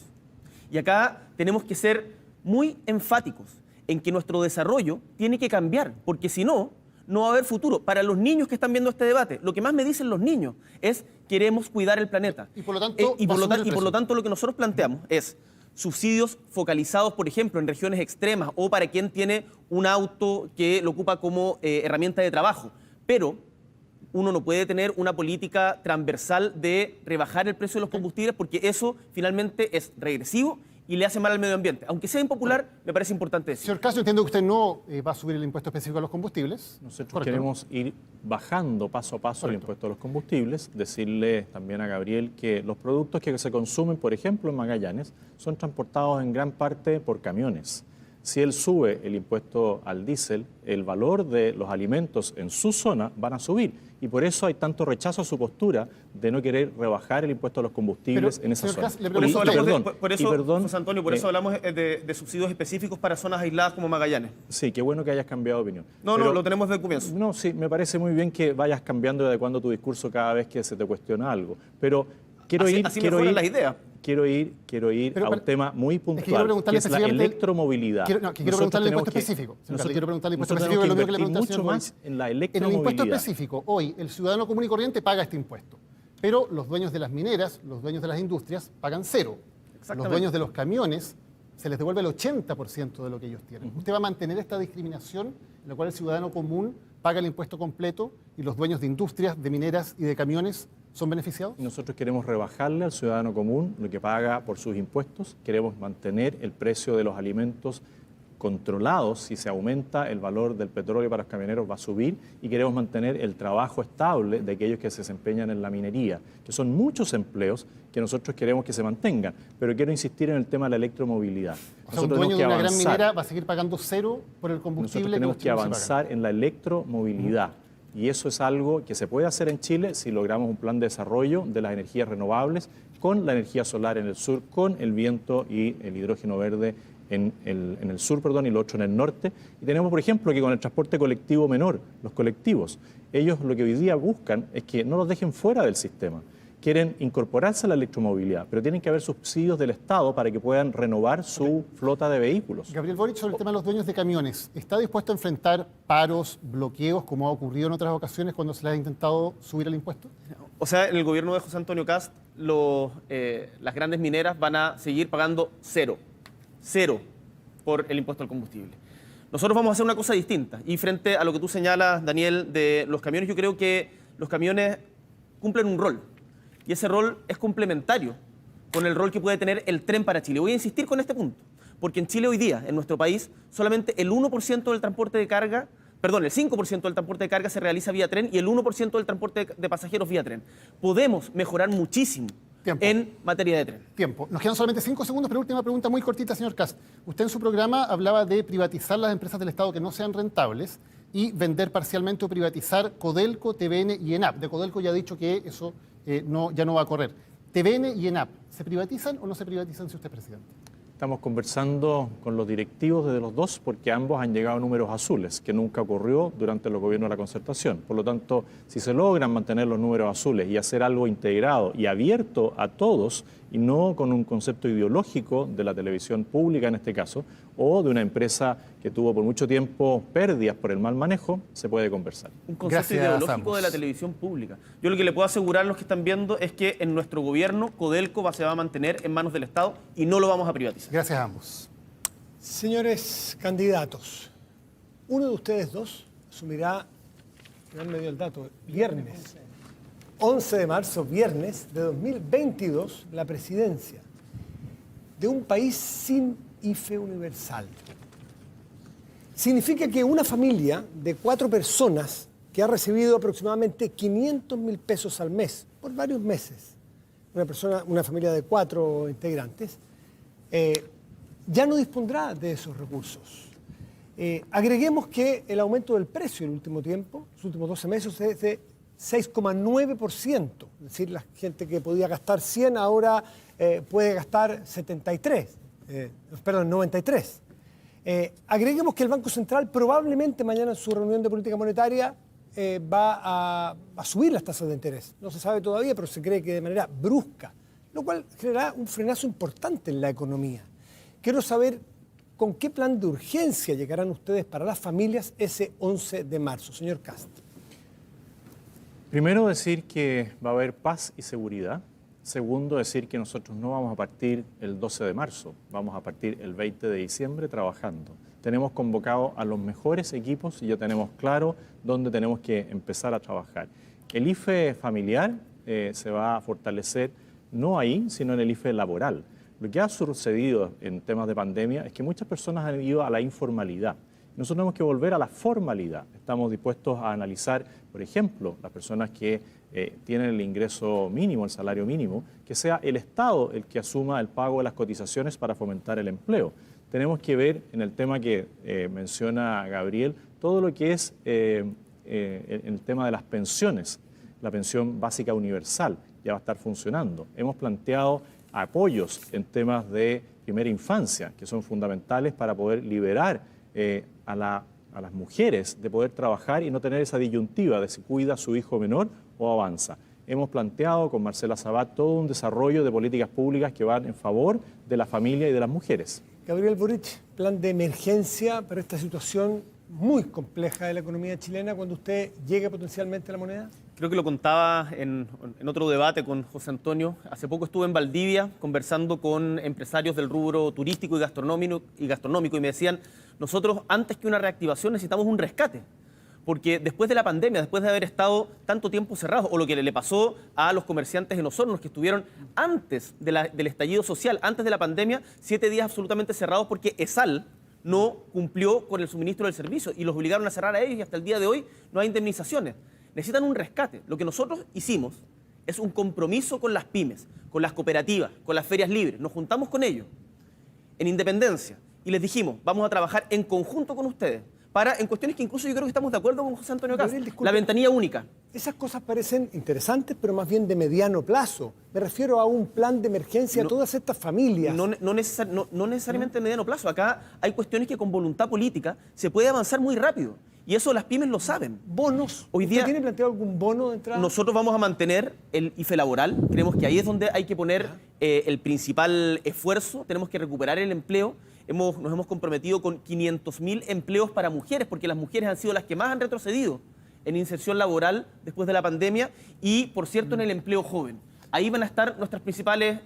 Y acá tenemos que ser muy enfáticos en que nuestro desarrollo tiene que cambiar, porque si no, no va a haber futuro. Para los niños que están viendo este debate, lo que más me dicen los niños es queremos cuidar el planeta. Y por lo tanto, por lo tanto lo que nosotros planteamos es subsidios focalizados, por ejemplo, en regiones extremas o para quien tiene un auto que lo ocupa como herramienta de trabajo. Pero uno no puede tener una política transversal de rebajar el precio de los combustibles porque eso finalmente es regresivo y le hace mal al medio ambiente. Aunque sea impopular, me parece importante decir. Señor Caso, entiendo que usted no va a subir el impuesto específico a los combustibles. Nosotros queremos ir bajando paso a paso el impuesto a los combustibles, decirle también a Gabriel que los productos que se consumen, por ejemplo, en Magallanes, son transportados en gran parte por camiones. Si él sube el impuesto al diésel, el valor de los alimentos en su zona van a subir. Y por eso hay tanto rechazo a su postura de no querer rebajar el impuesto a los combustibles en esa zona. Por eso, José Antonio, por eso hablamos de subsidios específicos para zonas aisladas como Magallanes. Sí, qué bueno que hayas cambiado de opinión. No, lo tenemos desde el comienzo. No, sí, me parece muy bien que vayas cambiando y adecuando tu discurso cada vez que se te cuestiona algo. Pero quiero ir las ideas. Quiero ir a un tema muy puntual, que es la electromovilidad. Quiero preguntarle el impuesto específico. Quiero preguntarle el impuesto específico, lo mismo que le pregunté al señor Boric. En la En electromovilidad. el impuesto específico, hoy el ciudadano común y corriente paga este impuesto, pero los dueños de las mineras, los dueños de las industrias pagan 0. Los dueños de los camiones se les devuelve el 80% de lo que ellos tienen. ¿Usted va a mantener esta discriminación en la cual el ciudadano común paga el impuesto completo y los dueños de industrias, de mineras y de camiones son beneficiados? Nosotros queremos rebajarle al ciudadano común lo que paga por sus impuestos, queremos mantener el precio de los alimentos controlados. Si se aumenta el valor del petróleo para los camioneros va a subir y queremos mantener el trabajo estable de aquellos que se desempeñan en la minería, que son muchos empleos que nosotros queremos que se mantengan. Pero quiero insistir en el tema de la electromovilidad. O sea, un dueño de una gran minera va a seguir pagando 0 por el combustible. Nosotros tenemos que avanzar en la electromovilidad. Y eso es algo que se puede hacer en Chile si logramos un plan de desarrollo de las energías renovables con la energía solar en el sur, con el viento y el hidrógeno verde en el sur, y lo otro en el norte. Y tenemos, por ejemplo, que con el transporte colectivo menor, los colectivos, ellos lo que hoy día buscan es que no los dejen fuera del sistema. Quieren incorporarse a la electromovilidad, pero tienen que haber subsidios del Estado para que puedan renovar su flota de vehículos. Gabriel Boric, sobre el tema de los dueños de camiones, ¿está dispuesto a enfrentar paros, bloqueos, como ha ocurrido en otras ocasiones cuando se les ha intentado subir el impuesto? O sea, en el gobierno de José Antonio Kast, las grandes mineras van a seguir pagando 0 por el impuesto al combustible. Nosotros vamos a hacer una cosa distinta. Y frente a lo que tú señalas, Daniel, de los camiones, yo creo que los camiones cumplen un rol. Y ese rol es complementario con el rol que puede tener el tren para Chile. Voy a insistir con este punto, porque en Chile hoy día, en nuestro país, solamente el 1% del transporte de carga, perdón, el 5% del transporte de carga se realiza vía tren y el 1% del transporte de pasajeros vía tren. Podemos mejorar muchísimo en materia de tren. Tiempo. Nos quedan solamente 5 segundos, pero última pregunta muy cortita, señor Kast. Usted en su programa hablaba de privatizar las empresas del Estado que no sean rentables y vender parcialmente o privatizar Codelco, TVN y ENAP. De Codelco ya ha dicho que eso ya no va a correr. TVN y ENAP, ¿se privatizan o no se privatizan si usted es presidente? Estamos conversando con los directivos de los dos porque ambos han llegado a números azules, que nunca ocurrió durante los gobiernos de la Concertación. Por lo tanto, si se logran mantener los números azules y hacer algo integrado y abierto a todos, y no con un concepto ideológico de la televisión pública en este caso, o de una empresa que tuvo por mucho tiempo pérdidas por el mal manejo, se puede conversar. Un concepto ideológico de la televisión pública. Yo lo que le puedo asegurar a los que están viendo es que en nuestro gobierno Codelco se va a mantener en manos del Estado y no lo vamos a privatizar. Gracias a ambos. Señores candidatos, uno de ustedes dos asumirá, no me dio el dato, viernes, 11 de marzo, viernes de 2022, la presidencia de un país sin IFE universal. Significa que una familia de 4 personas que ha recibido aproximadamente 500.000 pesos al mes por varios meses, una familia de 4 integrantes, ya no dispondrá de esos recursos. Agreguemos que el aumento del precio en el último tiempo, los últimos 12 meses, es de 6,9%. Es decir, la gente que podía gastar 100 ahora puede gastar 93. Agreguemos que el Banco Central probablemente mañana en su reunión de política monetaria va a subir las tasas de interés. No se sabe todavía, pero se cree que de manera brusca, lo cual generará un frenazo importante en la economía. Quiero saber con qué plan de urgencia llegarán ustedes para las familias ese 11 de marzo. Señor Kast. Primero, decir que va a haber paz y seguridad. Segundo, decir que nosotros no vamos a partir el 12 de marzo, vamos a partir el 20 de diciembre trabajando. Tenemos convocado a los mejores equipos y ya tenemos claro dónde tenemos que empezar a trabajar. El IFE familiar se va a fortalecer no ahí, sino en el IFE laboral. Lo que ha sucedido en temas de pandemia es que muchas personas han ido a la informalidad. Nosotros tenemos que volver a la formalidad. Estamos dispuestos a analizar, por ejemplo, las personas que tienen el ingreso mínimo, el salario mínimo, que sea el Estado el que asuma el pago de las cotizaciones para fomentar el empleo. Tenemos que ver en el tema que menciona Gabriel, todo lo que es el tema de las pensiones. La pensión básica universal ya va a estar funcionando. Hemos planteado apoyos en temas de primera infancia, que son fundamentales para poder liberar a las mujeres de poder trabajar y no tener esa disyuntiva de si cuida a su hijo menor o avanza. Hemos planteado con Marcela Sabat todo un desarrollo de políticas públicas que van en favor de la familia y de las mujeres. Gabriel Boric, plan de emergencia para esta situación muy compleja de la economía chilena cuando usted llegue potencialmente a la moneda. Creo que lo contaba en otro debate con José Antonio. Hace poco estuve en Valdivia conversando con empresarios del rubro turístico y gastronómico y me decían, nosotros antes que una reactivación necesitamos un rescate. Porque después de la pandemia, después de haber estado tanto tiempo cerrados, o lo que le pasó a los comerciantes en Osorno, que estuvieron antes del estallido social, antes de la pandemia, 7 días absolutamente cerrados porque ESAL no cumplió con el suministro del servicio y los obligaron a cerrar a ellos y hasta el día de hoy no hay indemnizaciones. Necesitan un rescate. Lo que nosotros hicimos es un compromiso con las pymes, con las cooperativas, con las ferias libres. Nos juntamos con ellos en Independencia y les dijimos, vamos a trabajar en conjunto con ustedes en cuestiones que incluso yo creo que estamos de acuerdo con José Antonio Kast. La ventanilla única. Esas cosas parecen interesantes, pero más bien de mediano plazo. Me refiero a un plan de emergencia a todas estas familias. No necesariamente de mediano plazo. Acá hay cuestiones que con voluntad política se puede avanzar muy rápido. Y eso las pymes lo saben. ¿Bonos? Hoy día, ¿Usted tiene planteado algún bono de entrada? Nosotros vamos a mantener el IFE laboral. Creemos que ahí es donde hay que poner el principal esfuerzo. Tenemos que recuperar el empleo. Nos hemos comprometido con 500.000 empleos para mujeres, porque las mujeres han sido las que más han retrocedido en inserción laboral después de la pandemia y, por cierto, en el empleo joven. Ahí van a estar nuestras principales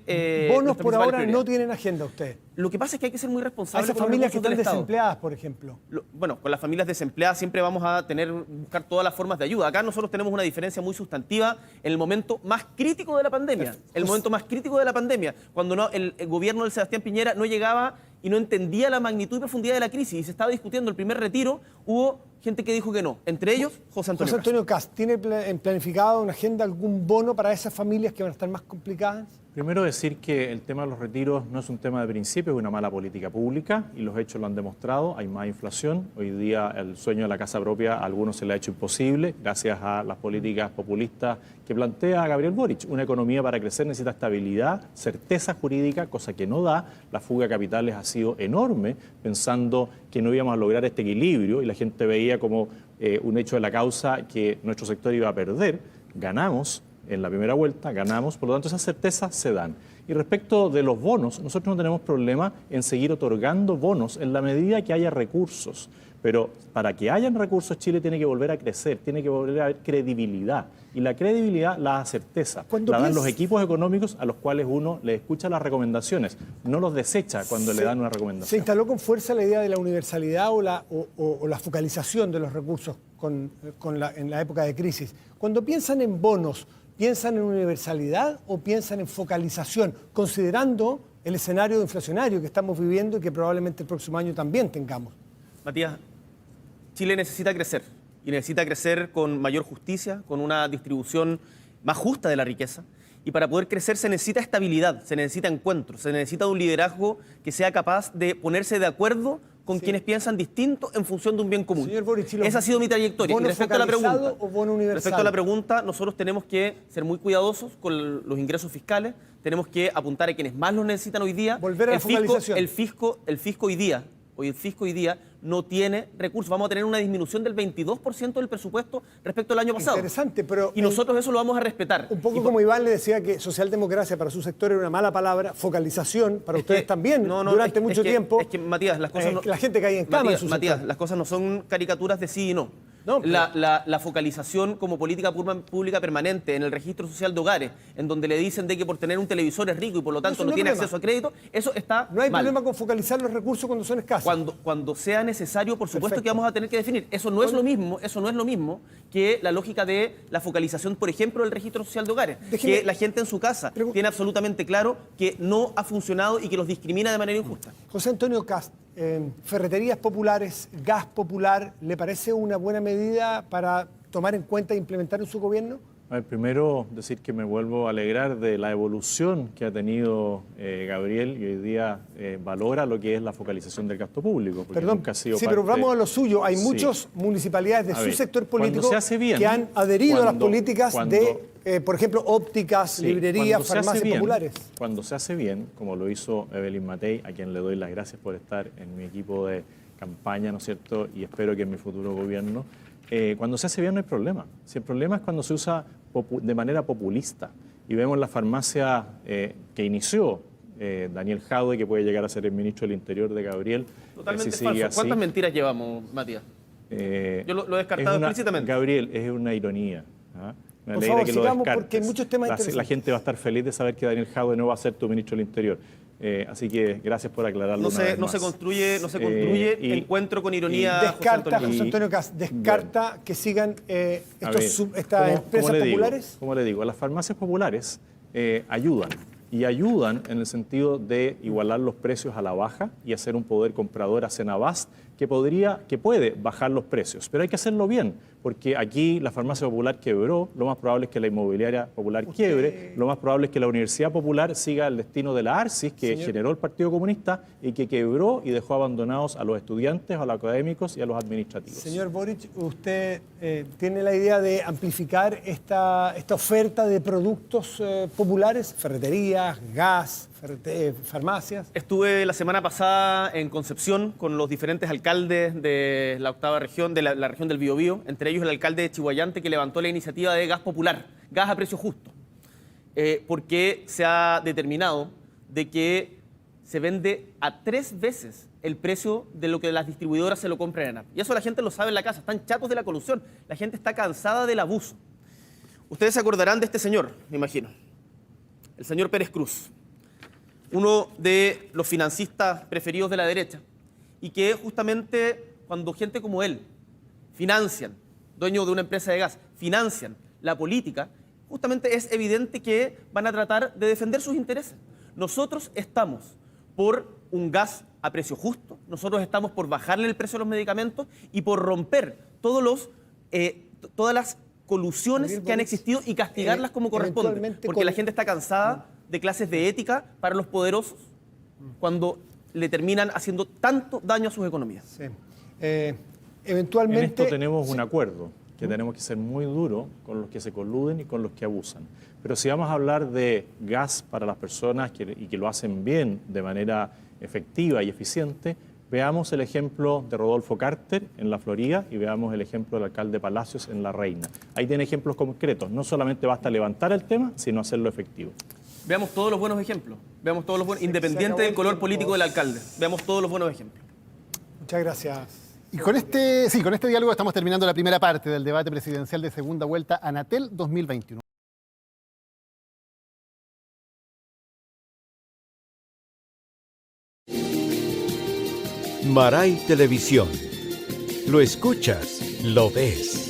bonos por ahora no tienen agenda ustedes. Lo que pasa es que hay que ser muy A responsables esas con los familias que recursos están del Estado. desempleadas, por ejemplo. Bueno, con las familias desempleadas siempre vamos a buscar todas las formas de ayuda. Acá nosotros tenemos una diferencia muy sustantiva en el momento más crítico de la pandemia. El momento más crítico de la pandemia, cuando el gobierno del Sebastián Piñera no llegaba y no entendía la magnitud y profundidad de la crisis y se estaba discutiendo el primer retiro, hubo gente que dijo que no, entre ellos José Antonio Kast. Antonio Kast, ¿tiene planificado una agenda algún bono para esas familias que van a estar más complicadas? Primero decir que el tema de los retiros no es un tema de principio, es una mala política pública y los hechos lo han demostrado. Hay más inflación. Hoy día el sueño de la casa propia a algunos se le ha hecho imposible gracias a las políticas populistas que plantea Gabriel Boric. Una economía para crecer necesita estabilidad, certeza jurídica, cosa que no da. La fuga de capitales ha sido enorme, pensando que no íbamos a lograr este equilibrio y la gente veía como un hecho de la causa que nuestro sector iba a perder. Ganamos en la primera vuelta, ganamos, por lo tanto esas certezas se dan. Y respecto de los bonos, nosotros no tenemos problema en seguir otorgando bonos en la medida que haya recursos. Pero para que hayan recursos, Chile tiene que volver a crecer, tiene que volver a haber credibilidad. Y la credibilidad la da certeza, la dan los equipos económicos a los cuales uno le escucha las recomendaciones, no los desecha cuando le dan una recomendación. ¿Se instaló con fuerza la idea de la universalidad o la focalización de los recursos en la época de crisis? Cuando piensan en bonos, ¿piensan en universalidad o piensan en focalización, considerando el escenario inflacionario que estamos viviendo y que probablemente el próximo año también tengamos? Matías, Chile necesita crecer y necesita crecer con mayor justicia, con una distribución más justa de la riqueza. Y para poder crecer se necesita estabilidad, se necesita encuentro, se necesita un liderazgo que sea capaz de ponerse de acuerdo con quienes piensan distinto en función de un bien común. Señor Boric, esa ha sido mi trayectoria. Y respecto a la pregunta, ¿o bono universal? Respecto a la pregunta, nosotros tenemos que ser muy cuidadosos con los ingresos fiscales, tenemos que apuntar a quienes más los necesitan hoy día. Volver a la focalización. El fisco hoy día no tiene recursos. Vamos a tener una disminución del 22% del presupuesto respecto al año pasado. Interesante, pero... Y nosotros eso lo vamos a respetar. Un poco como Iván le decía que socialdemocracia para su sector era una mala palabra, focalización para ustedes también, durante mucho tiempo. Es que, Matías, las cosas no... La gente cae en cama en su Matías, sector. las cosas no son caricaturas de sí y no. No, pero... la focalización como política pública permanente en el registro social de hogares, en donde le dicen de que por tener un televisor es rico y por lo tanto no tiene acceso a crédito, eso está No hay mal. problema con focalizar los recursos cuando son escasos. Cuando sea necesario, por supuesto Perfecto. que vamos a tener que definir. Eso no es lo mismo que la lógica de la focalización, por ejemplo, del registro social de hogares. Que la gente en su casa tiene absolutamente claro que no ha funcionado y que los discrimina de manera injusta. José Antonio Kast, ferreterías populares, gas popular, ¿le parece una buena medida para tomar en cuenta e implementar en su gobierno? A ver, primero decir que me vuelvo a alegrar de la evolución que ha tenido Gabriel y hoy día valora lo que es la focalización del gasto público. Perdón, nunca ha sido pero parte... vamos a lo suyo. Hay muchas municipalidades de su sector político que han adherido a las políticas de, por ejemplo, ópticas, librerías, farmacias populares. Cuando se hace bien, como lo hizo Evelyn Matei, a quien le doy las gracias por estar en mi equipo de campaña, ¿no es cierto? Y espero que en mi futuro gobierno... cuando se hace bien no hay problema. Si el problema es cuando se usa de manera populista y vemos la farmacia que inició Daniel Jadwe, que puede llegar a ser el ministro del Interior de Gabriel. Totalmente falso. ¿Cuántas mentiras llevamos, Matías? Yo lo he descartado explícitamente. Gabriel, es una ironía. ¿Ah? Me Por alegra favor, que lo sigamos, descartes. porque hay muchos temas interesantes. La gente va a estar feliz de saber que Daniel Jadwe no va a ser tu ministro del Interior. Así que gracias por aclararlo una vez más. Se construye encuentro con ironía. Descarta, José Antonio Kast, descarta que sigan estas empresas populares. Como le digo, las farmacias populares ayudan. Y ayudan en el sentido de igualar los precios a la baja y hacer un poder comprador a Cenabast que puede bajar los precios. Pero hay que hacerlo bien, porque aquí la farmacia popular quebró, lo más probable es que la inmobiliaria popular quiebre, lo más probable es que la Universidad Popular siga el destino de la ARCIS, que generó el Partido Comunista y que quebró y dejó abandonados a los estudiantes, a los académicos y a los administrativos. Señor Boric, ¿usted tiene la idea de amplificar esta oferta de productos populares, ferreterías, gas, farmacias? Estuve la semana pasada en Concepción con los diferentes alcaldes de la octava región, de la región del Biobío, entre ellos el alcalde de Chihuayante, que levantó la iniciativa de gas popular, gas a precio justo, porque se ha determinado de que se vende a 3 veces el precio de lo que las distribuidoras se lo compran en ANAP. Y eso la gente lo sabe en la casa, están chatos de la colusión, la gente está cansada del abuso. Ustedes se acordarán de este señor, me imagino, el señor Pérez Cruz, uno de los financistas preferidos de la derecha, y que justamente cuando gente como él financian, dueño de una empresa de gas, financian la política, justamente es evidente que van a tratar de defender sus intereses. Nosotros estamos por un gas a precio justo, nosotros estamos por bajarle el precio a los medicamentos y por romper todas las colusiones Gabriel que han Boric, existido y castigarlas como corresponde. eventualmente Porque con- la gente está cansada de clases de ética para los poderosos cuando le terminan haciendo tanto daño a sus economías. Sí. En Eventualmente... esto tenemos un acuerdo, que tenemos que ser muy duros con los que se coluden y con los que abusan. Pero si vamos a hablar de gas para las personas y que lo hacen bien, de manera efectiva y eficiente, veamos el ejemplo de Rodolfo Carter en la Florida y veamos el ejemplo del alcalde Palacios en La Reina. Ahí tiene ejemplos concretos. No solamente basta levantar el tema, sino hacerlo efectivo. Veamos todos los buenos ejemplos. Veamos todos los buenos, independiente del color político del alcalde. Veamos todos los buenos ejemplos. Muchas gracias. Y con este diálogo estamos terminando la primera parte del debate presidencial de segunda vuelta Anatel 2021. Maray Televisión. Lo escuchas, lo ves.